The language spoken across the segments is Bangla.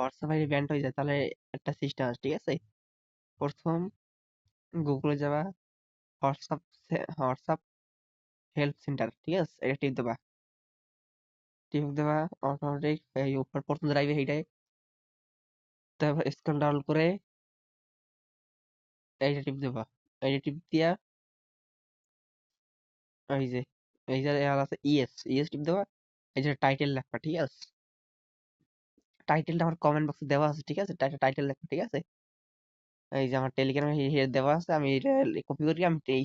হোয়াটসঅ্যাপ আইডি ব্যান্ড হয়ে যায় তাহলে একটা সিস্টেম আছে, ঠিক আছে? প্রথম গুগলে যাবা, হোয়াটসঅ্যাপ হোয়াটসঅ্যাপ হেল্প সেন্টার, ঠিক আছে? এটা টিপ দেবা অটোমেটিক এই উপর প্রথম ড্রাইভে এইটাই, তারপর স্ক্রল ডাউন করে এইটা টিপ দেবা। এইটা টিপ দিয়া এই যে এই যে আর আছে ইএস ইএস টিপ দেবা। এই যে টাইটেল লেখা, ঠিক আছে? টাইটেলটা আমার কমেন্ট বক্সে দেওয়া আছে, ঠিক আছে? টাইটেল লেখা, ঠিক আছে? এই যে আমার টেলিগ্রামে দেওয়া আছে, আমি এটা কপি করি, আমি এই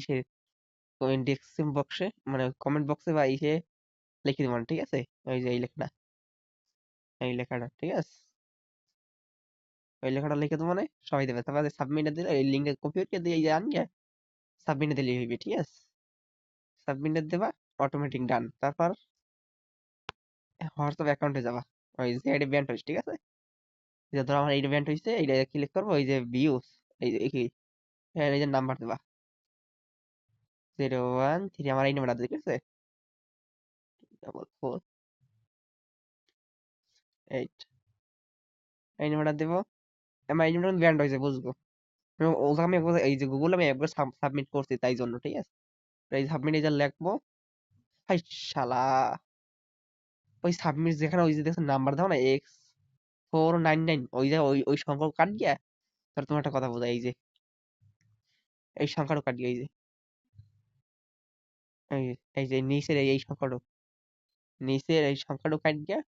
ডেসক্রিপশন বক্সে মানে কমেন্ট বক্সে বা ইসে লিখে দেবো, ঠিক আছে? ওই যে এই লেখাটা, ঠিক আছে? ওই লেখাটা লিখে দেবো মানে সবাই দেবে, তারপরে সাবমিটে দিলে এই লিঙ্কে কপি করে দিয়ে এই যে আনিয়ে সাবমিটে দিলে হইবে, ঠিক আছে? সাবমিটে দেবা, অটোমেটিক ডান। তারপর হোয়াটসঅ্যাপ অ্যাকাউন্টে যাবা, ওই যে আইডি ব্যান্ড হয়েছে, ঠিক আছে? যে ধরো আমার এইটা ব্যান্ড হয়েছে, এইটা ক্লিক করবো, ওই যে ভিউস, এই যে এই যে নাম্বার দেবা 013, আমার এই নাম্বারটা, ঠিক আছে? 4488, এই নাম্বারটা দেবো। আমার এই নাম্বারটা ব্যান্ড হয়েছে, বুঝবো। ওটা আমি এই যে গুগল আমি একবার সাবমিট করছি তাই জন্য, ঠিক আছে? এই সাবমিট এই যে লিখবো, হাই শালা, ওই সাবমিট যেখানে ওই যে দেখছেন নাম্বার দাও না, X499, ওই যে ওই সংখ্যা কাট গিয়া, তাহলে তোমার একটা কথা বোঝা, এই যে এই সংখ্যাটা কাট গিয়া, এই যে নিচের এই সংখ্যাটা, নিচের এই সংখ্যাটা কাট গিয়া,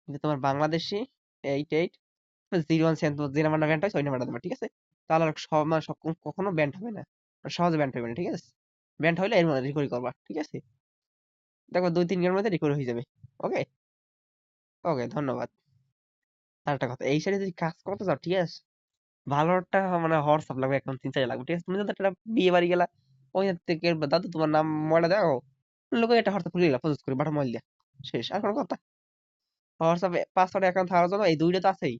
যে তোমার বাংলাদেশি 8801 যে নাম্বারটা ব্যান্ড হয় ওই নাম্বারটা দেবা, ঠিক আছে? তাহলে আর সব মানে সব কখনো ব্যান্ড হবে না, আর সহজে ব্যান্ড হবে না, ঠিক আছে? ব্যান্ড হইলে এর মধ্যে রিকভারি করবা, ঠিক আছে? দেখো 2-3 দিনের মধ্যে রিকভারি হয়ে যাবে। ওকে, ওকে, ধন্যবাদ। আর একটা কথা, এই সাইডে যদি কাজ করতে চাও, ঠিক আছে, ভালো একটা মানে হোয়াটসঅ্যাপ লাগবে, এখন 3-4 লাগবে, ঠিক আছে? তুমি যদি একটা বিয়ে বাড়ি গেলা, ওই থেকে দাদু তোমার নাম ময়লা দাও, লোকে একটা হোয়াটসঅ্যাপ খুলে দিলা, প্রসেস করে বাটা মল দিয়া, শেষ। আর কোনো কথা? হোয়াটসঅ্যাপে 5-6টা অ্যাকাউন্ট থাকার জন্য এই দুইটা তো আছেই।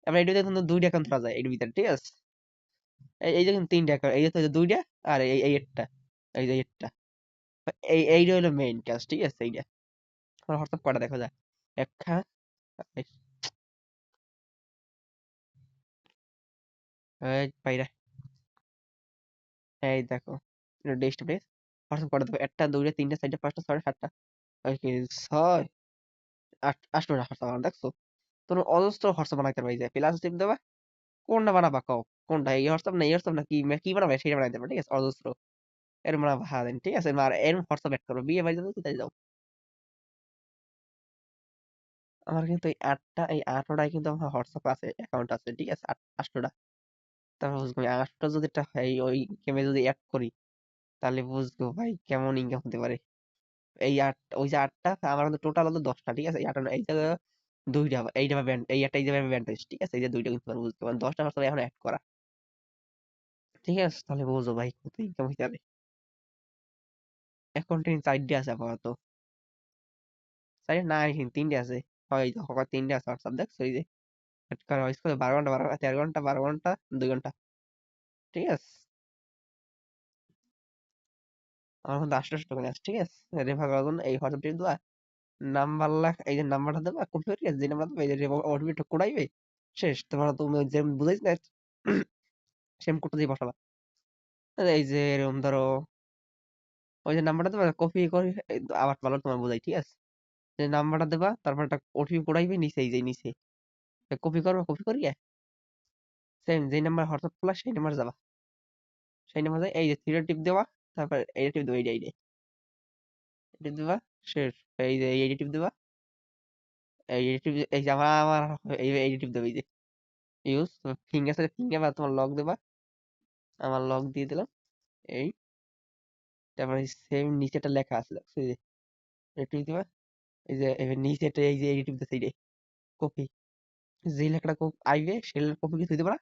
এবার এই দুইটা কিন্তু 2টা অ্যাকাউন্ট থাকা যায় এর ভিতরে, ঠিক আছে? এই যে কিন্তু 3টা অ্যাকাউন্ট, এই যে তো 2টা, আর এই একটা, এই যে একটা, এইটা হলো মেইন কাজ, ঠিক আছে? এইটা হোয়াটসঅ্যাপ কয়টা দেখা যায়, একটা, এই বাইরে, এই দেখো, ডেস্কটপ ডেস্ক হোয়াটসঅ্যাপ কয়টা দেখো, একটা, দুইটা, তিনটা, চারটা, পাঁচটা, ছয়টা, সাতটা, ওই কি, ছয়, আটটা হোয়াটসঅ্যাপ আমার, দেখছো? তোমরা অজস্র হোয়াটসঅ্যাপ বানাইতে পারবে, এই যে প্লাস টিপ দেবা, কোনটা বানাবা কও? কোনটা, এই হোয়াটসঅ্যাপ না এই হোয়াটসঅ্যাপ না কি বানাবে সেটা বানাইতে পারবে, ঠিক আছে? অজস্র এর মানে ভাড়া দেন, ঠিক আছে? আর এর হোয়াটসঅ্যাপ অ্যাড করবো, বিয়ে বাড়ি যাবো, কোথায় যাও? আমার কিন্তু এই 8টায় কিন্তু আমার হোয়াটসঅ্যাপ আছে, অ্যাকাউন্ট আছে, ঠিক আছে? 8টা। তারপর বুঝবো 8টা যদি একটা ওই গেমে যদি অ্যাড করি, তাহলে বুঝবো ভাই কেমন ইনকাম হতে পারে। ওই যে 8টা, আমার কিন্তু টোটাল হলো 10টা, ঠিক আছে? এই 8টা এই জায়গায় দুইটা, এইটা ব্যান্ড, এই একটা এই জায়গায় ব্যান্ড হয়েছে, ঠিক আছে? এই যে দুইটা কিন্তু আমার বুঝতে পারেন, 10টা হোয়াটসঅ্যাপ এখন অ্যাড করা, ঠিক আছে? তাহলে বুঝো ভাই কত ইনকাম হতে পারে। অ্যাকাউন্টে 4টে আছে আপাতত, 4টে না, 3টে আছে। হয়, সকাল 3টে আছে হোয়াটসঅ্যাপ, দেখছো? এই যে অ্যাড করা হয়েছে 12 ঘন্টা, 13 ঘন্টা, 12 ঘন্টা, 2 ঘন্টা, ঠিক আছে? আমার কিন্তু 800 টোকেন আছে, ঠিক আছে? রেফার করার জন্য এই হোয়াটসঅ্যাপ টিপ দেবা, নাম্বার এই যে নাম্বারটা দেবা, কপি করে যে নাম্বার দেবে, এই যে ওটিপিটা কোডাইবে, শেষ। তোমার তুমি যে বুঝাইছ না, সেম কোডটা দিয়ে বসাবা। এই যে এরকম ধরো, ওই যে নাম্বারটা দেবা, কপি করে আবার ভালো তোমার বোঝাই, ঠিক আছে? যে নাম্বারটা দেবা, তারপর একটা ওটিপি কোডাইবে নিচে, এই যে নিচে কপি করবা, কপি করিয়ে সেম যে নাম্বার হোয়াটসঅ্যাপ খোলা সেই নাম্বার যাবা, সেই নাম্বার এই যে থ্রি টিপ দেবা, তারপর এই টিপ দেবা, এই দেবা, শেষ। এই যে এই টিপ দেবা, এই যে আমার এই টিপ দেবা, এই যে ইউজ ফিঙ্গার, সাথে ফিঙ্গার বা তোমার লক দেবা, আমার লক দিয়ে দিলাম, এই তারপরে সেম নিচেটা লেখা আছে, দেখছো? এই যে টিপ দিবা, এই যে এবার নিচেটা এই যে এই টিপ দিতে, এই যে কপি, যে লেখাটা আইবে সেই কপি কিছু দিতে পারা,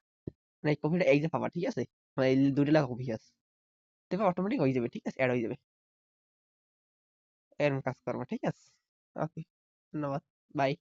মানে এই কপিটা এই যে পাবা, ঠিক আছে? মানে এই দুইটা লেখা কপি আছে, দেখবে অটোমেটিক হয়ে যাবে, ঠিক আছে? অ্যাড হয়ে যাবে, এরকম কাজ করবো, ঠিক আছে? ওকে, ধন্যবাদ, বাই।